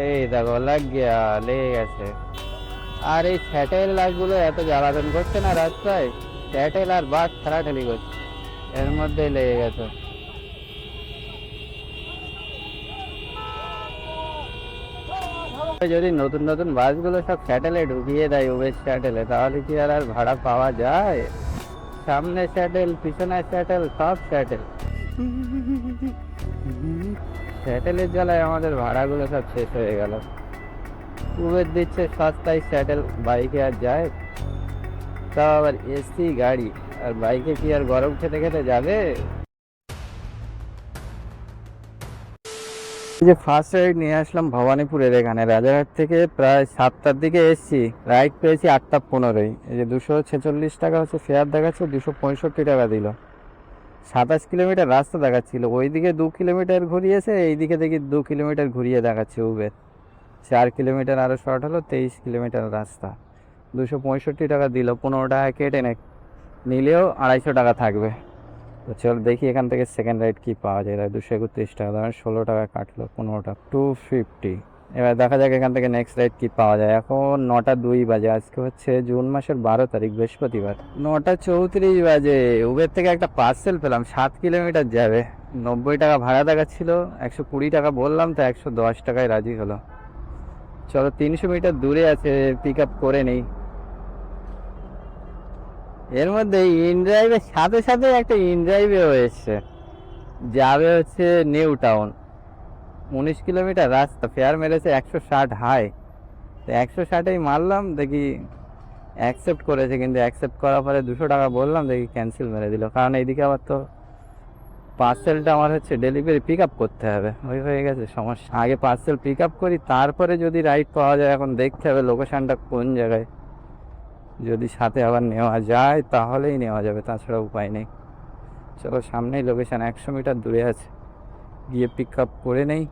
এই দেখো লাগ গিয়া, লেগে গেছে। আর এই স্যাটেল লাইট গুলো এত জ্বালাতন করছে না রাস্তায়, স্যাটেল আর বাস ঠেলাঠেলি করছে, এর মধ্যেই লেগে গেছে। যদি নতুন নতুন বাসগুলো সব স্যাটেলে ঢুকিয়ে দেয়, উবের স্যাটেলে, তাহলে কি আর ভাড়া পাওয়া যায়? সামনে স্যাটেল, পিছনে স্যাটেল, সব স্যাটেল। স্যাটেলের জ্বালায় আমাদের ভাড়াগুলো সব শেষ হয়ে গেল। উবের দিচ্ছে সস্তায় স্যাটেল, বাইকে আর যায়? তাও আবার এসি গাড়ি, আর বাইকে কি আর গরম খেতে খেতে যাবে? এই যে ফার্স্ট রাইড নিয়ে আসলাম ভবানীপুরের এখানে, রাজারহাট থেকে প্রায় 7টার দিকে এসছি, রাইড পেয়েছি 8টা 15। এই যে 246 টাকা হচ্ছে ফেয়ার দেখাচ্ছে, 265 টাকা দিল। 27 কিলোমিটার রাস্তা দেখাচ্ছিল, ওইদিকে 2 কিলোমিটার ঘুরিয়েছে, এইদিকে দেখি 2 কিলোমিটার ঘুরিয়ে দেখাচ্ছে উবের। 4 কিলোমিটার আরো শর্ট হলো, 23 কিলোমিটার রাস্তা। 265 টাকা দিল, 15 টাকা কেটে নিলেও 250 টাকা থাকবে। তো চলো দেখি এখান থেকে সেকেন্ড রাইড কি পাওয়া যায়। 231 টাকা দামের 16 টাকা কাটলো, 15 টাকা, 250। এবার দেখা যাক এখান থেকে নেক্সট রাইড কি পাওয়া যায়। এখন 9টা 2 বাজে, আজকে হচ্ছে জুন মাসের 12 তারিখ, বৃহস্পতিবার। 9টা 34 বাজে, উবের থেকে একটা পার্সেল পেলাম, 7 কিলোমিটার যাবে। 90 টাকা ভাড়া দেখাচ্ছিল, 120 টাকা বললাম, তো 110 টাকায় রাজি হলো। চলো 300 মিটার দূরে আছে, পিক আপ করে নেই। এর মধ্যে ইন ড্রাইভের সাথে সাথে একটা ইন ড্রাইভেও এসছে, যাবে হচ্ছে নিউ টাউন। 19 কিলোমিটার রাস্তা, ফেয়ার মেরেছে 160 হাই। তো 160এই মারলাম, দেখি অ্যাকসেপ্ট করেছে, কিন্তু অ্যাকসেপ্ট করার পরে 200 টাকা বললাম, দেখি ক্যান্সেল মেরে দিল। কারণ এইদিকে আবার তো পার্সেলটা আমার হচ্ছে ডেলিভারি পিক আপ করতে হবে, ওই হয়ে গেছে সমস্যা। আগে পার্সেল পিক আপ করি, তারপরে যদি রাইড পাওয়া যায়। এখন দেখতে হবে লোকেশানটা কোন জায়গায়, যদি সাথে আবার নেওয়া যায় তাহলেই নেওয়া যাবে, তাছাড়া উপায় নেই। চলো সামনেই লোকেশান, 100 মিটার দূরে আছে, গিয়ে পিক আপ করে নেই।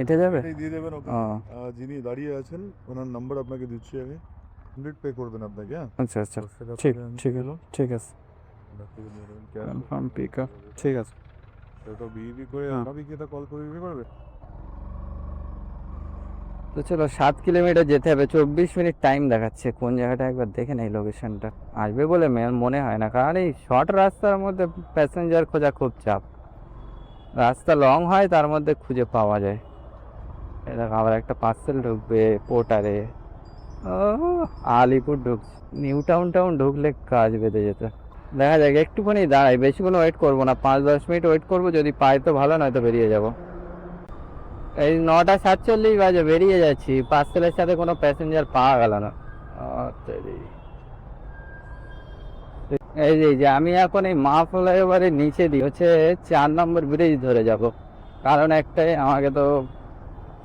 এটা যাবে? এটাই দিয়ে দেবেন ওকে। ও যিনি দাঁড়িয়ে আছেন ওনার নাম্বার আপনাকে দিচ্ছি আমি। 100 পে করবেন আপনাকে, হ্যাঁ। আচ্ছা আচ্ছা, তো সেটা ঠিক করে আমি ঠিক দিয়ে আছে, দিলাম। ঠিক আছে। ওনার থেকে নিয়ে নেবেন ক্যাশ। কনফার্ম পিক আপ, ঠিক আছে। তো বিইবি করে হ্যাঁ, আপনাকে কি এটা কল করে দিতে পারবে? তো চলো 7 কিলোমিটার যেতে হবে, 24 মিনিট টাইম দেখাচ্ছে। কোন জায়গাটা একবার দেখে নেই লোকেশনটা। আসবে বলে মনে হয় না, কারণ এই শর্ট রাস্তার মধ্যে প্যাসেঞ্জার খোঁজা খুব চাপ। রাস্তা লং হয়, তার মধ্যে খুঁজে পাওয়া যায়। এটা আবার একটা পার্সেল ঢুকবে পোর্টারে। ও, আলিপুর ঢুকছে, নিউ টাউন ঢুকলে কাজ বেঁধে যেত। দেখা যাক, একটুখানি দাঁড়াই, বেশিক্ষণ ওয়েট করবো না, 5-10 মিনিট ওয়েট করবো, যদি পাই তো ভালো, নয়তো বেরিয়ে যাব। এই 9টা 47 বাজে, বেরিয়ে যাচ্ছি, পার্সেলের সাথে কোনো প্যাসেঞ্জার পাওয়া গেল না। তেরি। এই যে আমি এখন এই মা ফ্লাইওভারের নিচে দিয়ে হচ্ছে 4 নম্বর ব্রিজ ধরে যাব। কারণ একটাই, আমাকে তো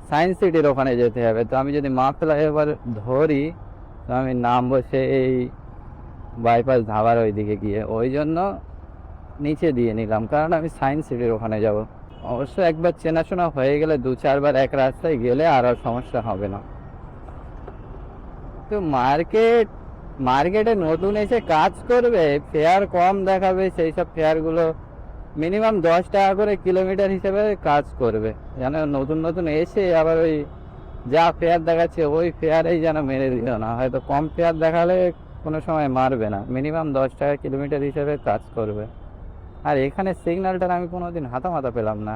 সায়েন্স সিটির ওখানে যেতে হবে। তো আমি যদি মা ফ্লাইওভার ধরি, তো আমি নামবো সেই বাইপাস ধাবার ওইদিকে গিয়ে, ওই জন্য নিচে দিয়ে নিলাম, কারণ আমি সায়েন্স সিটির ওখানে যাব। অবশ্য একবার চেনাশোনা হয়ে গেলে, 2-4 বার এক রাস্তায় গেলে আর সমস্যা হবে না। তো মার্কেটে নতুন এসে কাজ করবে, ফেয়ার কম দেখাবে, সেই সব ফেয়ারগুলো মিনিমাম 10 টাকা করে কিলোমিটার হিসেবে কাজ করবে। যেন নতুন নতুন এসে আবার ওই যা ফেয়ার দেখাচ্ছে ওই ফেয়ারেই যেন মেরে দিল না, হয়তো কম ফেয়ার দেখালে কোনো সময় মারবে না, মিনিমাম 10 টাকা কিলোমিটার হিসেবে কাজ করবে। আর এখানে সিগন্যালটার আমি কোনোদিন হাতা মাথা পেলাম না,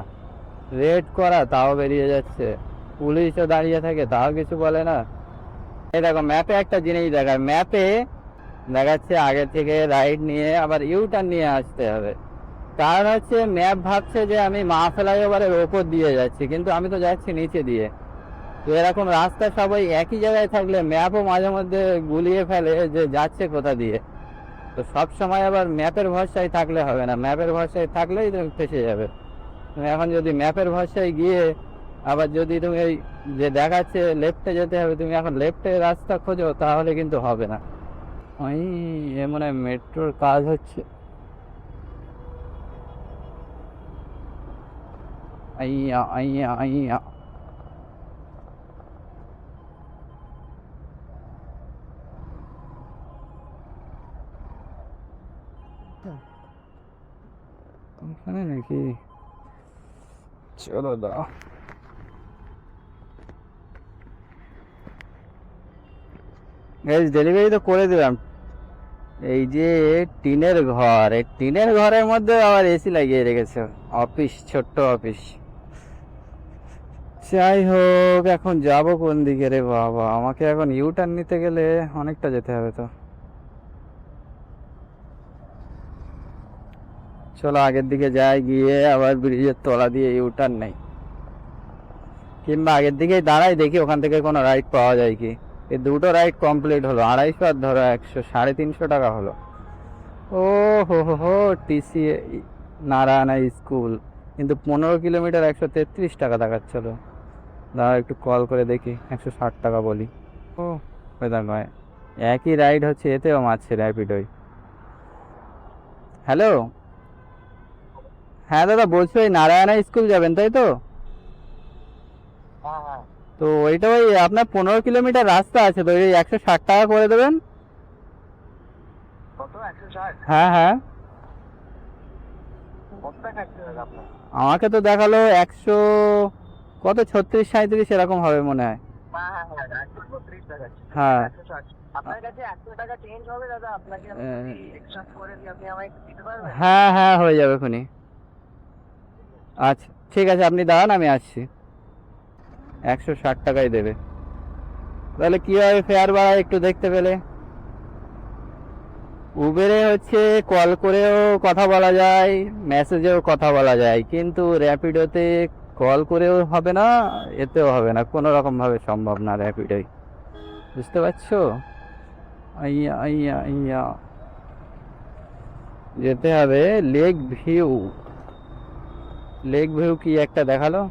রেড করা তাও বেরিয়ে যাচ্ছে, পুলিশও দাঁড়িয়ে থাকে তাও কিছু বলে না। এই দেখো ম্যাপে একটা জিনিস দেখায়, ম্যাপে দেখাচ্ছে আগে থেকে রাইট নিয়ে আবার ইউ টার্ন নিয়ে আসতে হবে। কারণ হচ্ছে ম্যাপ ভাবছে যে আমি মা ফ্লাইওভারের ওপর দিয়ে যাচ্ছি, কিন্তু আমি তো যাচ্ছি নিচে দিয়ে। তো এরকম রাস্তা সবাই একই জায়গায় থাকলে ম্যাপও মাঝে মধ্যে গুলিয়ে ফেলে যে যাচ্ছে কোথা দিয়ে। তো সব সময় আবার ম্যাপের ভরসায় থাকলে হবে না, ম্যাপের ভরসায় থাকলেই তুমি ফেসে যাবে। তুমি এখন যদি ম্যাপের ভরসায় গিয়ে আবার যদি তুমি ওই যে দেখাচ্ছে লেফটে যেতে হবে, তুমি এখন লেফটে রাস্তা খোঁজো, তাহলে কিন্তু হবে না। ওই এ মনে হয় মেট্রোর কাজ হচ্ছে। আইয়া আইয়া আইয়া। ওখানে নাকি? চলো দাও। গ্যাস ডেলিভারি তো করে দিলাম। এই যে টিনের ঘর, এই টিনের ঘরের মধ্যে আবার এসি লাগিয়ে রেখেছে। অফিস, ছোট্ট অফিস। যাই হোক, এখন যাব কোন দিকে রে বাবা? আমাকে এখন ইউটার্ন নিতে গেলে অনেকটা যেতে হবে তো। চলো আগের দিকে যাই, গিয়ে আবার ব্রিজের তলা দিয়ে ইউটার্ন নেই, কিংবা আগের দিকেই দাঁড়াই, দেখি ওখান থেকে কোনো রাইড পাওয়া যায় কি। এই দুটো রাইড কমপ্লিট হলো, 250 আর ধরো 100, 350 টাকা হলো। ও হো, টিসি নারায়ণা স্কুল, কিন্তু 15 কিলোমিটার 133 টাকা দেখাচ্ছিল। দাঁড়া একটু কল করে দেখি, 160 টাকা বলি। ও ওইটা নয়, একই রাইড হচ্ছে, এতেও মারছে র্যাপিডোই। হ্যালো, হ্যাঁ দাদা, বলছি ওই নারায়ণা স্কুল যাবেন তাই তো? তো ওইটা ওই আপনার 15 কিলোমিটার রাস্তা আছে, তো ওই 160 টাকা করে দেবেন। হ্যাঁ হ্যাঁ, আমাকে তো দেখালো 100 কত, 36 37 এরকম হবে মনে হয়। হ্যাঁ হ্যাঁ হ্যাঁ, হয়ে যাবে এখনই। আচ্ছা ঠিক আছে, আপনি দাঁড়ান, আমি আসছি। 160 টাকাই দেবে। তাহলে কি হবে ফেয়ার বাড়া একটু দেখতে পেলে? উবেরে হচ্ছে কল করেও কথা বলা যায়, মেসেজেও কথা বলা যায়, কিন্তু র্যাপিডোতে কল করেও হবে না, এতেও হবে না, কোনো রকম ভাবে সম্ভব না র্যাপিডোই। বুঝতে পারছো? আইয়া আইয়া আইয়া, যেতে হবে লেক ভিউ। লেক ভিউ কি একটা দেখালো।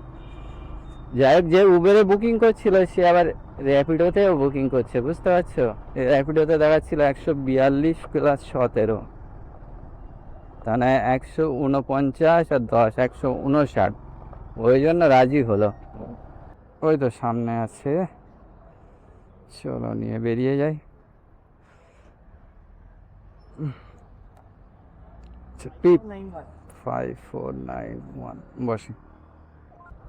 যাই হোক, যে উবেরে বুকিং করছিল সে আবার র্যাপিডোতেও বুকিং করছে, বুঝতে পারছো? র্যাপিডোতে দেখাচ্ছিল 142 প্লাস 17, তাহলে 149 আর 10, 159। ওই জন্য রাজি হলো। ওই তো সামনে আছে, চলো নিয়ে বেরিয়ে যাই। 5491 বসে।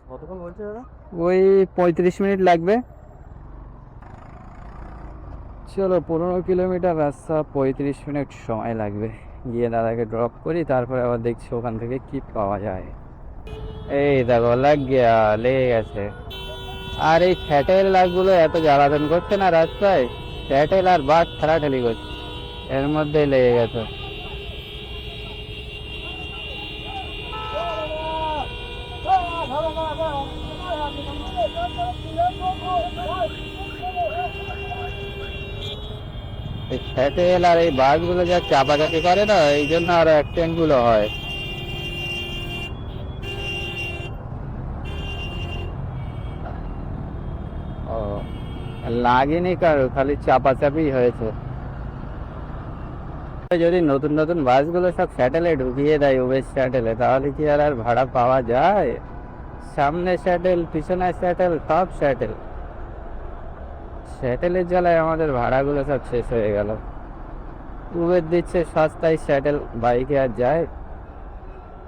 কতক্ষণ বলছে দাদা? ওই 35 মিনিট লাগবে। চলো, 15 কিলোমিটার রাস্তা, 35 মিনিট সময় লাগবে। গিয়ে দাদাকে ড্রপ করি, তারপরে আবার দেখছি ওখান থেকে কি পাওয়া যায়। এই দেখো, লেগে গেছে। আর এই ফ্যাটেল লাইটগুলো এত জ্বালাতন করছে না রাস্তায়, ফ্যাটেল আর বাস ঠেলাঠেলি করছে, এর মধ্যেই লেগে গেছে। এই ফ্যাটেল আর এই বাসগুলো যা চাপাচাপি করে না, এই জন্য আরো অ্যাক্সিডেন্ট গুলো হয়। ও, লাগেনি কারো, খালি চাপাচাপি হয়েছে। যদি নতুন নতুন বাসগুলো সব স্যাটেলে ঢুকিয়ে দেয়, উবের স্যাটেলে, তাহলে কি আর ভাড়া পাওয়া যায়? সামনে স্যাটেল, পিছনে স্যাটেল, সব স্যাটেল। স্যাটেলের জ্বালায় আমাদের ভাড়াগুলো সব শেষ হয়ে গেল। উবের দিচ্ছে সস্তায় স্যাটেল, বাইকে আর যায়?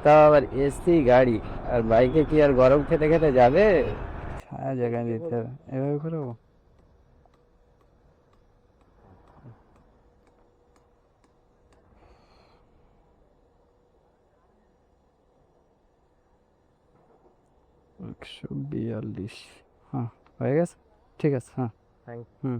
তাও আবার এসি গাড়ি, আর বাইকে কি আর গরম খেতে খেতে যাবে? ছায়া জায়গায় দিতে হবে, এভাবে করবো। একশো 42, হ্যাঁ হয়ে গেছে, ঠিক আছে, হ্যাঁ। থ্যাংক হুম,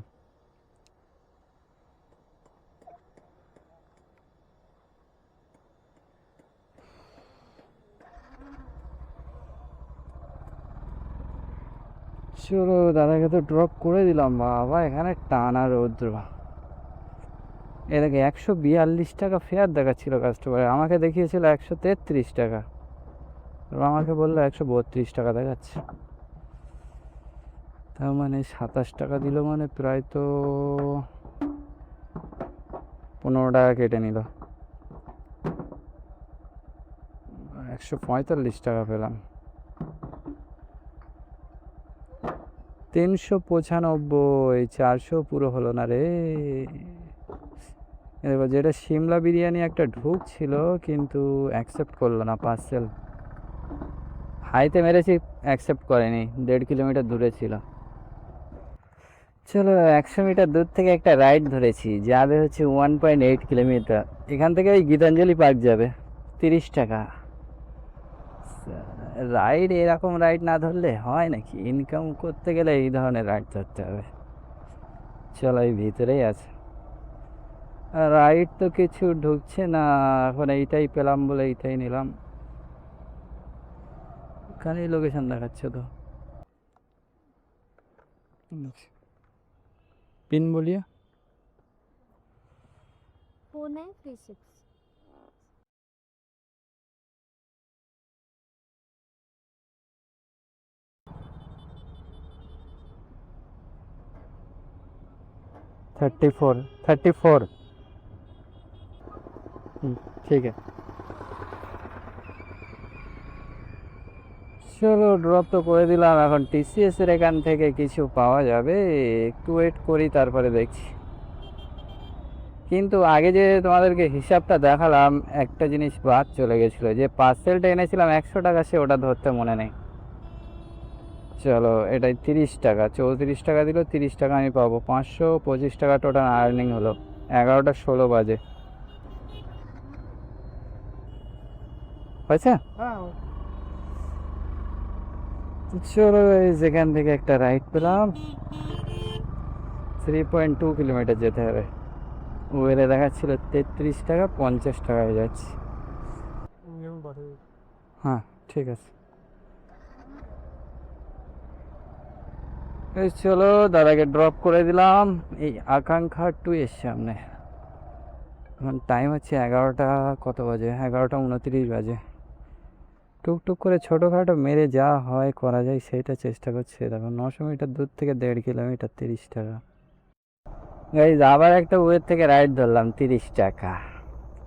চলো দাদাকে তো ড্রপ করে দিলাম। বাবা এখানে টানা রৌদ্র। এদিকে 142 টাকা ফেয়ার দেখাচ্ছিল কাস্টমার, আমাকে দেখিয়েছিল 133 টাকা, এবার আমাকে বললো 132 টাকা দেখাচ্ছে। তার মানে 27 টাকা দিল, মানে প্রায় তো 15 টাকা কেটে নিল। 145 টাকা পেলাম। 395, 400 পুরো হলো না রে। এবার যেটা সিমলা বিরিয়ানি একটা ঢুকছিল, কিন্তু অ্যাকসেপ্ট করলো না পার্সেল। হাইতে মেরেছি, অ্যাকসেপ্ট করেনি, 1.5 কিলোমিটার দূরে ছিল। চলো 100 মিটার দূর থেকে একটা রাইড ধরেছি, যাবে হচ্ছে 1.8 কিলোমিটার। এখান থেকে ওই গীতাঞ্জলি পার্ক যাবে, 30 টাকা রাইড। এরকম রাইড না ধরলে হয় নাকি? ইনকাম করতে গেলে এই ধরনের রাইড ধরতে হবে। চলো এই ভিতরেই আছে রাইড, তো কিছু ঢুকছে না এখন। এইটাই পেলাম বলে এইটাই নিলাম। এখানেই লোকেশন দেখাচ্ছে তো। পিন বলিए। फोन है 36। 34 ठीक है। চলো ড্রপ তো করে দিলাম, এখন টিসিএস এর এখান থেকে কিছু পাওয়া যাবে, একটু ওয়েট করি তারপরে দেখছি। কিন্তু আগে যে তোমাদেরকে হিসাবটা দেখালাম, একটা জিনিস বাদ চলে গেছিলো, যে পার্সেলটা এনেছিলাম 100 টাকা, সে ওটা ধরতে মনে নেই। চলো এটাই 30 টাকা, 34 টাকা দিল, 30 টাকা আমি পাবো। 525 টাকা টোটাল আর্নিং হলো। 11টা 16 বাজে হয়েছে। হ্যাঁ চলো যেখান থেকে একটা রাইড পেলাম, 3.2 কিলোমিটার যেতে হবে। উবেরে দেখাচ্ছিল 33 টাকা, 50 টাকায় যাচ্ছি। আমি পাঠিয়ে হ্যাঁ ঠিক আছে। এই চলো দাদাকে ড্রপ করে দিলাম এই আকাঙ্ক্ষা 2 এর সামনে। এখন টাইম হচ্ছে 11টা, কত বাজে? 11টা 29 বাজে। টুকটুক করে ছোটোখাটো মেরে যা হয় করা যায় সেইটা চেষ্টা করছে। দেখো 900 মিটার দূর থেকে 1.5 কিলোমিটার, 30 টাকা। গাইজ আবার একটা উবের থেকে রাইড ধরলাম, 30 টাকা।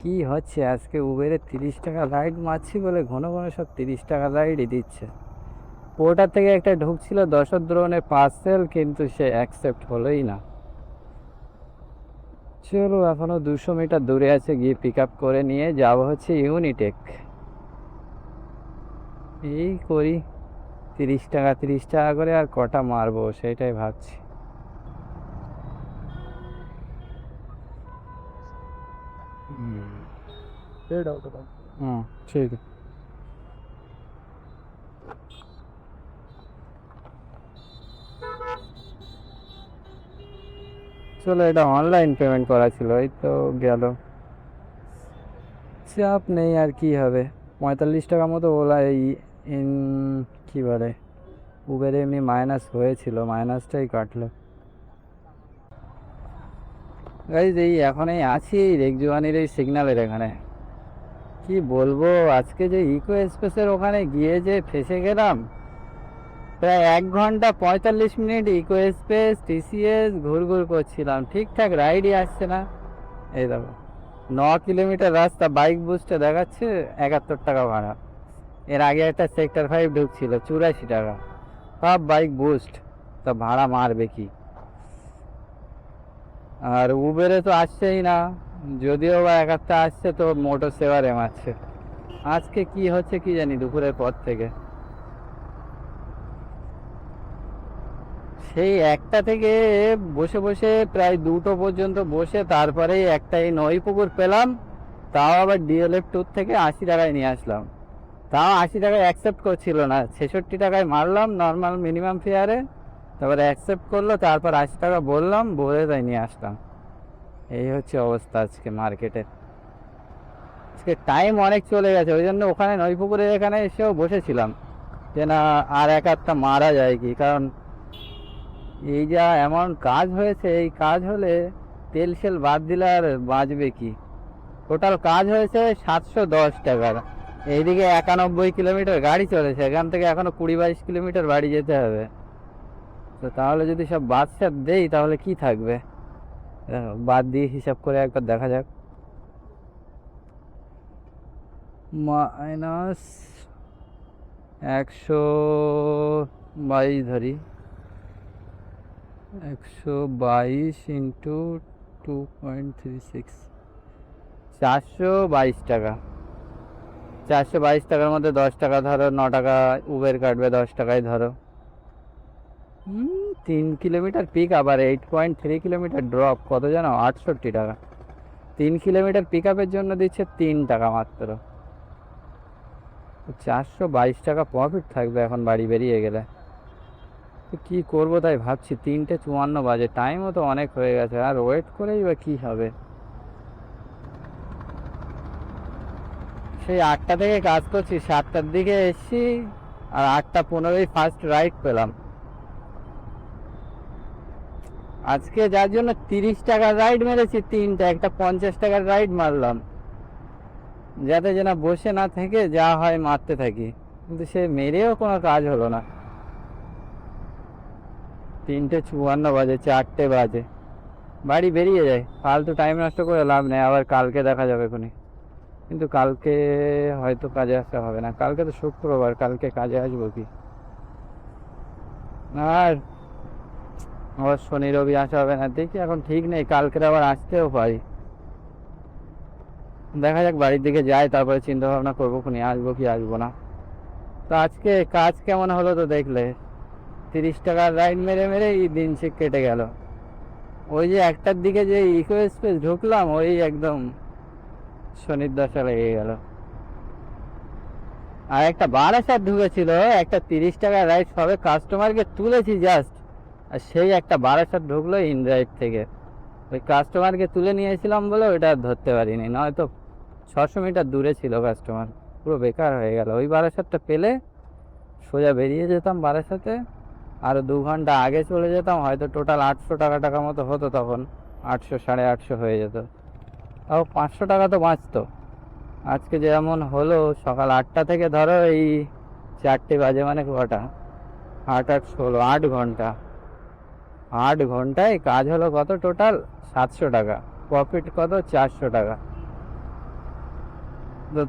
কি হচ্ছে আজকে উবেরে 30 টাকা রাইড মারছি বলে ঘন ঘন সব 30 টাকা রাইডই দিচ্ছে। পোর্টার থেকে একটা ঢুকছিল দশদ্রোণের পার্সেল, কিন্তু সে অ্যাকসেপ্ট হলোই না। চলো এখনো 200 মিটার দূরে আছে, গিয়ে পিক আপ করে নিয়ে যাব হচ্ছে ইউনিটেক। এই করি 30 টাকা 30 টাকা করে, আর কটা মারবো সেটাই ভাবছি। डेढ़ आउट का हाँ ठीक है। চলো এটা অনলাইন পেমেন্ট করা ছিল, এই তো গেল। চাপ নেই, আর কি হবে। 45 টাকা মতো ওলা এই কী বলে উবেরে এমনি মাইনাস হয়েছিল, মাইনাসটাই কাটলো। গাইজ এই এখনই আছি রেগজুয়ানির এই সিগন্যালের এখানে। কি বলবো, আজকে যে ইকো এক্সপ্রেসের ওখানে গিয়ে যে ফেসে গেলাম, প্রায় 1 ঘন্টা 45 মিনিট ইকো এক্সপ্রেস টিসিএস ঘুরঘুর করছিলাম, ঠিকঠাক রাইডই আসছে না। এই দেখো 9 কিলোমিটার রাস্তা, বাইক বুস্টে দেখাচ্ছে 71 টাকা ভাড়া। এর আগে একটা সেক্টর 5 ঢুকছিল 84 টাকা, সব বাইক বুস্ট, তা ভাড়া মারবে কি। আর উবেরে তো আসছেই না, যদিও বা এক একটা আসছে তো মোটর সেভারে মারছে। আজকে কি হচ্ছে কি জানি দুপুরের পর থেকে। সেই 1টা থেকে বসে বসে প্রায় 2টো পর্যন্ত বসে, তারপরে একটা এই নইপুকুর পেলাম, তাও আবার ডিএলএফ ট্যুর থেকে 80 টাকায় নিয়ে আসলাম। তাও 80 টাকায় অ্যাকসেপ্ট করছিল না, 66 টাকায় মারলাম নর্মাল মিনিমাম ফেয়ারে, তারপরে অ্যাকসেপ্ট করলো, তারপর 80 টাকা বললাম, বলে তাই নিয়ে আসলাম। এই হচ্ছে অবস্থা আজকে মার্কেটের। আজকে টাইম অনেক চলে গেছে, ওই জন্য ওখানে নইপুকুরের এখানে এসেও বসেছিলাম যে না আর এক একটা মারা যায় কি, কারণ এই যা এমন কাজ হয়েছে, এই কাজ হলে তেল সেল বাদ দিলে আর বাঁচবে কি। টোটাল কাজ হয়েছে 710 টাকার, এইদিকে 91 কিলোমিটার গাড়ি চলেছে, এখান থেকে এখনো 20-22 কিলোমিটার বাড়ি যেতে হবে। তো তাহলে যদি সব বাদ সাদ দেই তাহলে কি থাকবে, বাদ দিয়ে হিসাব করে একবার দেখা যাক। মাইনাস 122 ধরি, 122 ইন্টু 2.36, 422 টাকা। 422 টাকার মধ্যে 10 টাকা ধরো, 9 টাকা উবের কাটবে, 10 টাকায় ধরো। 3 কিলোমিটার পিক আবার 8.3 কিলোমিটার ড্রপ, কত জানো? 68 টাকা। 3 কিলোমিটার পিক আপের জন্য দিচ্ছে 3 টাকা মাত্র। 422 টাকা প্রফিট থাকবে এখন বাড়ি বেরিয়ে গেলে। তো কী করবো তাই ভাবছি, 3:54 বাজে, টাইমও তো অনেক হয়ে গেছে, আর ওয়েট করেই বা কী হবে। সেই 8টা থেকে কাজ করছি, 7টার দিকে এসছি, আর 8:15 ফার্স্ট রাইড পেলাম। আজকে যার জন্য 30 টাকার রাইড মেরেছি, তিনটা, একটা 50 টাকার রাইড মারলাম, যাতে যেন বসে না থেকে যা হয় মারতে থাকি, কিন্তু সে মেরেও কোনো কাজ হলো না। 3:54 বাজে, 4টে বাজে, বাড়ি বেরিয়ে যায়। ফালতু টাইম নষ্ট করে লাভ নেই, আবার কালকে দেখা যাবে কোনি। কিন্তু কালকে হয়তো কাজে আসতে হবে না, কালকে তো শুক্রবার, কালকে কাজে আসবো কি? আর আবার শনি রবি আসা হবে না, দেখি এখন ঠিক নেই, কালকে আবার আসতেও পারি। দেখা যাক, বাড়ির দিকে যাই, তারপরে চিন্তা ভাবনা করবো খুনি আসবো কি আসবো না। তো আজকে কাজ কেমন হলো তো দেখলে, 30 টাকার রাইড মেরে মেরে এই দিন সে কেটে গেল। ওই যে 1টার দিকে যে ইকো এক্সপ্রেস ঢুকলাম, ওই একদম শনির দশা লেগে গেল। আর একটা বারাসাত ঢুকেছিল, একটা 30 টাকার রাইড সবে কাস্টমারকে তুলেছি জাস্ট, আর সেই একটা বারাসাত ঢুকলো ইনড্রাইভ থেকে। ওই কাস্টমারকে তুলে নিয়েছিলাম বলে ওইটা আর ধরতে পারিনি, নয়তো 600 মিটার দূরে ছিল কাস্টমার, পুরো বেকার হয়ে গেল। ওই বারাসাতটা পেলে সোজা বেরিয়ে যেতাম বারাসাতে, আরও 2 ঘন্টা আগে চলে যেতাম, হয়তো টোটাল 800 টাকা মতো হতো তখন, 800 850 হয়ে যেত, তাও 500 টাকা তো বাঁচতো। আজকে যেমন হলো, সকাল 8টা থেকে ধরো এই 4টে বাজে, মানে কটা, 8 8 16, 8 ঘন্টা। 8 ঘন্টায় কাজ হলো কত? টোটাল 700 টাকা, প্রফিট কত? 400 টাকা।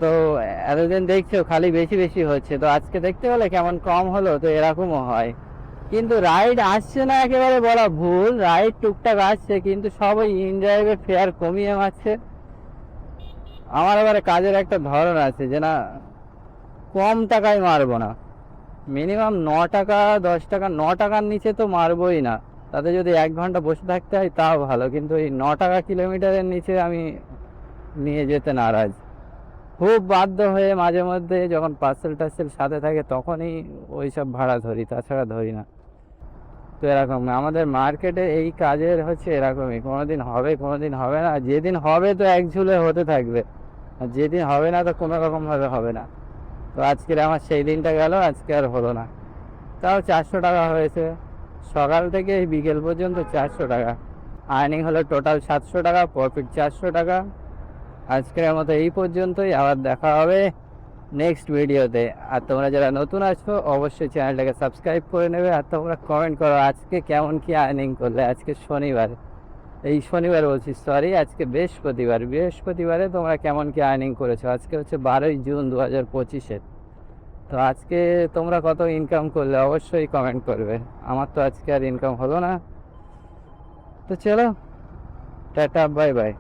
তো এতদিন দেখছো খালি বেশি বেশি হচ্ছে, তো আজকে দেখতে পেলে কেমন কম হলো। তো এরকমও হয়, কিন্তু রাইড আসছে না একেবারে বলা ভুল, রাইড টুকটাক আসছে, কিন্তু সবাই ইন ড্রাইভে ফেয়ার কমিয়ে মারছে। আমার আবার কাজের একটা ধরন আছে যে না, কম টাকায় মারবো না, মিনিমাম 9 টাকা 10 টাকা, 9 টাকার নিচে তো মারবোই না। তাতে যদি 1 ঘন্টা বসে থাকতে হয় তাও ভালো, কিন্তু এই 9 টাকা কিলোমিটারের নিচে আমি নিয়ে যেতে নারাজ। খুব বাধ্য হয়ে মাঝে মধ্যে যখন পার্সেল টার্সেল সাথে থাকে তখনই ওই সব ভাড়া ধরি, তাছাড়া ধরি না। তো এরকম আমাদের মার্কেটে এই কাজের হচ্ছে এরকমই, কোনোদিন হবে কোনোদিন হবে না, যেদিন হবে তো এক ঝুলে হতে থাকবে, আর যেদিন হবে না তো কোনো রকমভাবে হবে না। তো আজকের আমার সেই দিনটা গেল, আজকে আর হলো না। তাও 400 টাকা হয়েছে, সকাল থেকে বিকেল পর্যন্ত 400 টাকা আর্নিং হলো, টোটাল 700 টাকা, প্রফিট 400 টাকা। আজকের মতো এই পর্যন্তই, আবার দেখা হবে নেক্সট ভিডিওতে। আর তোমরা যারা নতুন আছো অবশ্যই চ্যানেলটাকে সাবস্ক্রাইব করে নেবে, আর তোমরা কমেন্ট করো আজকে কেমন কি আর্নিং করলে। আজকে শনিবার, এই শনিবার বলছি, সরি, আজকে বৃহস্পতিবারে তোমরা কেমন কি আর্নিং করেছো। আজকে হচ্ছে 12ই জুন 2025-এর। তো আজকে তোমরা কত ইনকাম করলে অবশ্যই কমেন্ট করবে। আমার তো আজকে আর ইনকাম হলো না। তো চলো, টাটা, বাই বাই।